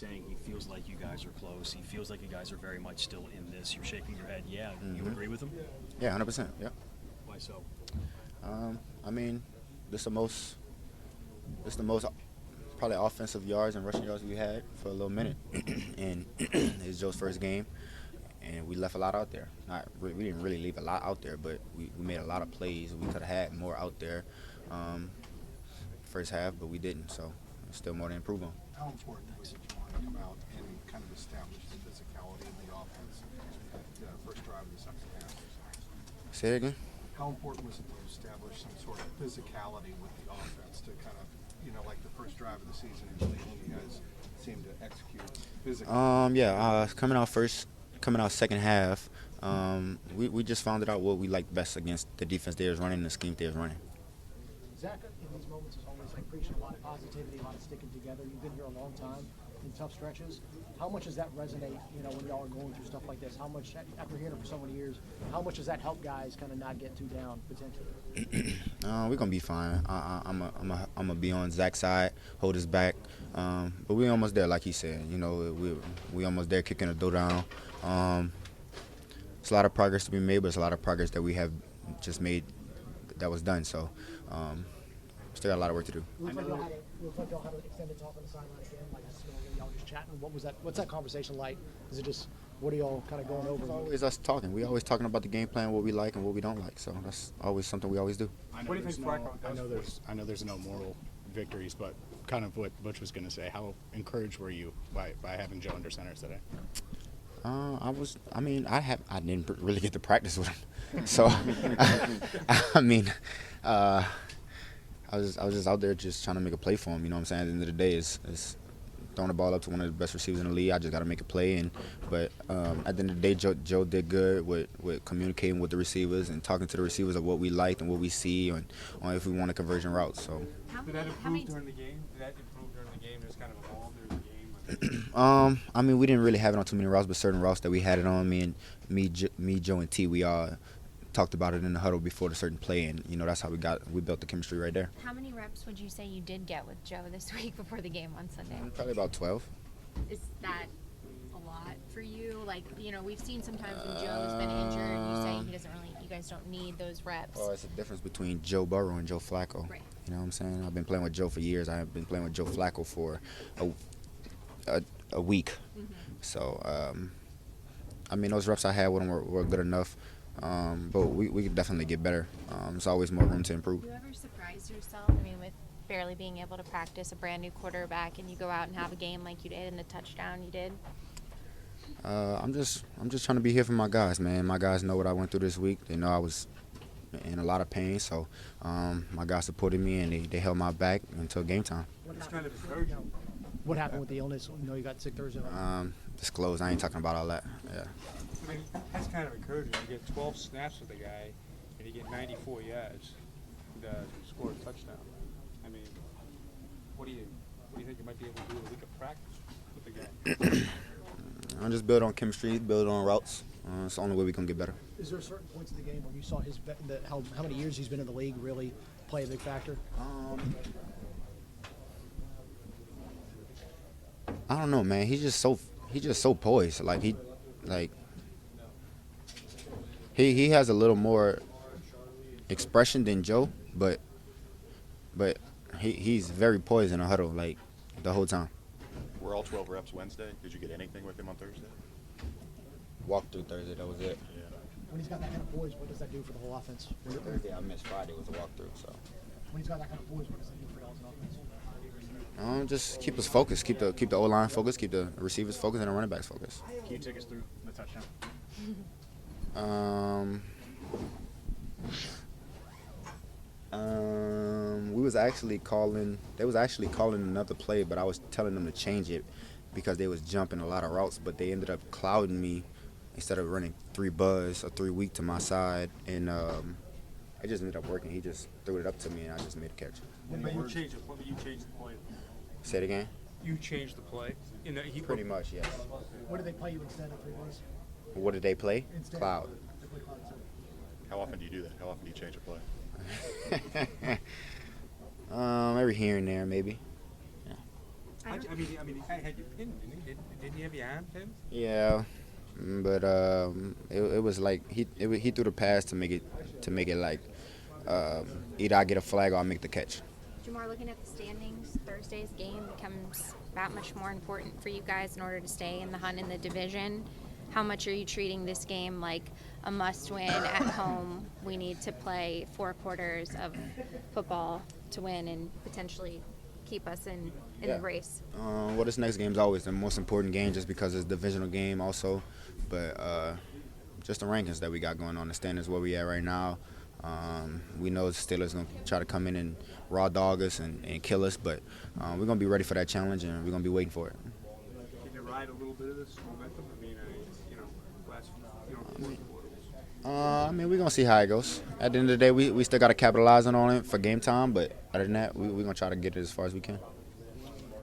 saying he feels like you guys are close. He feels like you guys are very much still in this. You're shaking your head. Yeah, you agree with him? Yeah, 100%. Yeah. Why so? I mean, this the most probably offensive yards and rushing yards we had for a little minute, and it's Joe's first game, and we left a lot out there. We didn't really leave a lot out there, but we made a lot of plays. We could have had more out there first half, but we didn't. So there's still more to improve on. How important was it to want to come out and kind of establish the physicality in the offense at the first drive of the second half? Say it again. How important was it to establish some sort of physicality with the offense to kind of, like the first drive of the season, usually when you guys seem to execute physically? Coming out second half, we just found out what we liked best against the defense they was running and the scheme they was running. Zach, in these moments, is always like preaching a lot of positivity, a lot of sticking together. You've been here a long time in tough stretches. How much does that resonate, when y'all are going through stuff like this? How much, after hearing it for so many years, how much does that help guys kind of not get too down potentially? We're gonna be fine. I'm gonna be on Zach's side, hold his back. But we almost there, like he said. We almost there, kicking the door down. It's a lot of progress to be made, but it's a lot of progress that we have just made that was done. So still got a lot of work to do. Looks like y'all had an extended talk on the sideline again, like y'all just chatting. What's that conversation like? Is it just, what are y'all kind of going over? It's always us talking. We always talking about the game plan, what we like and what we don't like. So that's always something we always do. What do you think Flacco does? I know there's no moral victories, but kind of what Butch was going to say. How encouraged were you by having Joe under center today? I didn't really get to practice with him, so I was just out there just trying to make a play for him. You know what I'm saying? At the end of the day, it's throwing the ball up to one of the best receivers in the league. I just got to make a play. But at the end of the day, Joe did good with communicating with the receivers and talking to the receivers of what we liked and what we see and on if we want a conversion route. So. Did that improve during the game? There's kind of evolved during the game? We didn't really have it on too many routes, but certain routes that we had it on, me, Joe, and T, we all talked about it in the huddle before the certain play, and that's how we built the chemistry right there. How many reps would you say you did get with Joe this week before the game on Sunday? Probably about 12. Is that a lot for you? Like, we've seen sometimes when Joe's been injured, you say you guys don't need those reps. Well, it's a difference between Joe Burrow and Joe Flacco. Right. You know what I'm saying? I've been playing with Joe for years. I have been playing with Joe Flacco for a week. Mm-hmm. So, those reps I had with him were good enough. But we could definitely get better. There's always more room to improve. Do you ever surprise yourself? With barely being able to practice a brand new quarterback, and you go out and have a game like you did and the touchdown you did? I'm just trying to be here for my guys, man. My guys know what I went through this week. They know I was in a lot of pain, so my guys supported me and they held my back until game time. It's kind of encouraging. What happened with the illness? You got sick Thursday. Disclosed. I ain't talking about all that. Yeah. That's kind of encouraging. You get 12 snaps with the guy, and you get 94 yards to score a touchdown. What do you think you might be able to do a week of practice with the guy? I just build on chemistry, build on routes. It's the only way we can get better. Is there certain points in the game where you saw how many years he's been in the league really play a big factor? I don't know, man. He's just so poised. He has a little more expression than Joe, but he's very poised in a huddle the whole time. Were all 12 reps Wednesday? Did you get anything with him on Thursday? Walked through Thursday, that was it. Yeah. When he's got that kind of poise, what does that do for the whole offense? Thursday I missed Friday was a walkthrough, so. When he's got that kind of poise, what does that do for y'all's offense? Just keep us focused, keep the O-line focused, keep the receivers focused, and the running backs focused. Can you take us through the touchdown? They was actually calling another play, but I was telling them to change it because they was jumping a lot of routes, but they ended up clouding me instead of running 3 buzz or 3 weak to my side, and it just ended up working. He just threw it up to me, and I just made a catch. But you changed the play. Say it again? You changed the play. Pretty much, yes. What did they play you instead of 3 buzz? What did they play? Instead. Cloud. They play cloud instead. How often do you do that? How often do you change a play? Every here and there, maybe. Yeah. I don't- I mean, the guy had you pinned, didn't he? Didn't he have your arm pinned? Yeah, but it was like he threw the pass to make it like either I get a flag or I make the catch. Jamar, looking at the standings, Thursday's game becomes that much more important for you guys in order to stay in the hunt in the division. How much are you treating this game like a must-win at home? We need to play 4 quarters of football to win and potentially keep us in Yeah. the race. Well, this next game is always the most important game just because it's a divisional game also. But just the rankings that we got going on, the standings where we at right now. We know the Steelers going to try to come in and raw dog us and kill us, but we're going to be ready for that challenge and we're going to be waiting for it. Can you ride a little bit of this momentum? I mean, last, 4 quarters. I mean, we're going to see how it goes. At the end of the day, we still got to capitalize on it for game time, but other than that, we're going to try to get it as far as we can.